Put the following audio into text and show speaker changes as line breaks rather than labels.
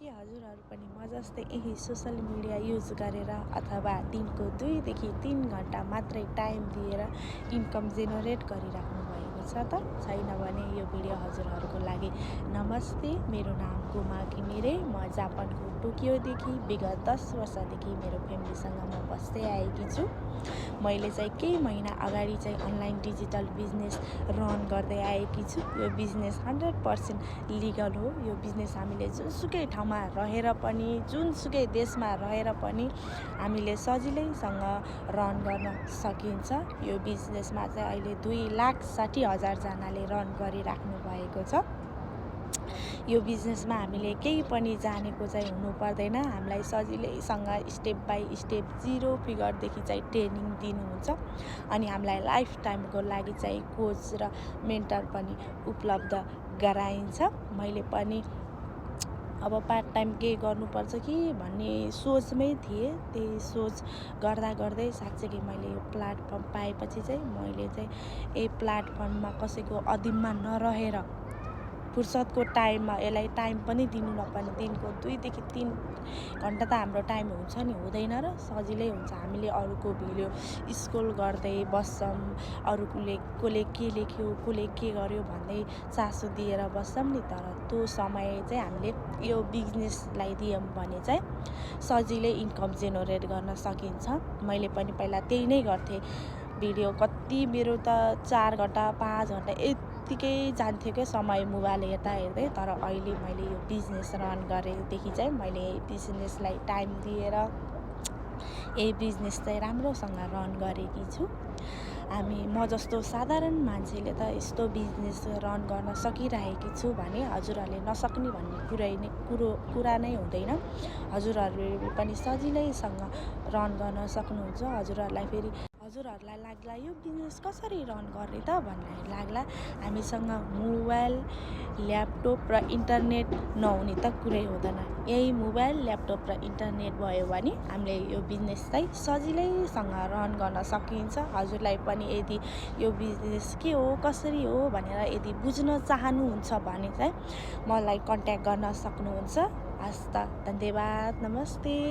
के हजुरहरू पनि म जस्तै यही सोसल मिडिया युज गरेर अथवा दिनको 2 देखि 3 घन्टा मात्रै टाइम दिएर इन्कम जेनेरेट गरिराख्नु भएको छ त? छैन भने यो भिडियो हजुरहरूको लागि। नमस्ते, मेरो नाम गोमा घिमिरे। म जापानको टोकियोदेखि विगत 10 वर्षदेखि मेरो फ्यामिलीसँग म बस्दै आएकी छु। मैले चाहिँ केही महिना अगाडि चाहिँ अनलाइन डिजिटल बिजनेस रन गर्दै आएकी छु। यो बिजनेस 100% लिगल हो। यो बिजनेस हामीले जुनसुकै ठाउँमा रहेर पनि, जुनसुकै देशमा रहेर पनि हामीले सजिलैसँग रन गर्न सकिन्छ। यो बिजनेसमा चाहिँ अहिले 2,60,000 जनाले रन गरिराख्नु भएको छ। यो बिजनेसमा हामीले केही पनि जानेको चाहिँ हुनु पर्दैन। हामीलाई सजिलैसँग स्टेप बाई स्टेप 0 फिगरदेखि चाहिँ ट्रेनिङ दिनुहुन्छ अनि हामीलाई लाइफ टाइमको लागि चाहिँ कोच र मेन्टर पनि उपलब्ध गराइन्छ। मैले पनि अब पार्ट टाइम के गर्नुपर्छ कि भन्ने सोचमै थिएँ। त्यही सोच गर्दा गर्दै साँच्चै मैले यो प्लेटफर्म पाएपछि चाहिँ मैले चाहिँ यही प्लेटफर्ममा कसैको अधीनमा नरहेर फुर्सदको टाइममा यसलाई टाइम पनि दिनु नपर्ने, दिनको 2 देखि 3 घन्टा त हाम्रो टाइम हुन्छ नि, हुँदैन र? सजिलै हुन्छ। हामीले अरूको भिडियो स्क्रोल गर्दै बस्छौँ, अरूले कसले के लेख्यो, कसले के गर्यो भन्दै चासो दिएर बस्छौँ नि। तर त्यो समय चाहिँ हामीले यो बिजनेसलाई दियौँ भने चाहिँ सजिलै इन्कम जेनेरेट गर्न सकिन्छ। मैले पनि पहिला त्यही नै गर्थेँ। भिडियो कति मेरो त 4 घन्टा 5 घन्टा यत्तिकै जान्थ्यो क्या समय मोबाइल हेर्दै। तर अहिले मैले यो बिजनेस रन गरेदेखि चाहिँ मैले बिजनेसलाई टाइम दिएर यही बिजनेस चाहिँ राम्रोसँग रन गरेकी छु। म जस्तो साधारण मान्छेले त यस्तो बिजनेस रन गर्न सकिरहेकी छु भने हजुरहरूले नसक्ने भन्ने कुरा नै हुँदैन। हजुरहरूले पनि सजिलैसँग रन गर्न सक्नुहुन्छ। हजुरहरूलाई लाग्ला यो बिजनेस कसरी रन गर्ने त भन्ने लाग्ला। हामीसँग मोबाइल, ल्यापटप र इन्टरनेट नहुने त कुरै हुँदैन। यही मोबाइल, ल्यापटप र इन्टरनेट भयो भने हामीले यो बिजनेस चाहिँ सजिलैसँग रन गर्न सकिन्छ। हजुरलाई पनि यदि यो बिजनेस के हो, कसरी हो भनेर यदि बुझ्न चाहनुहुन्छ भने चाहिँ मलाई कन्ट्याक्ट गर्न सक्नुहुन्छ। हस् त, धन्यवाद, नमस्ते।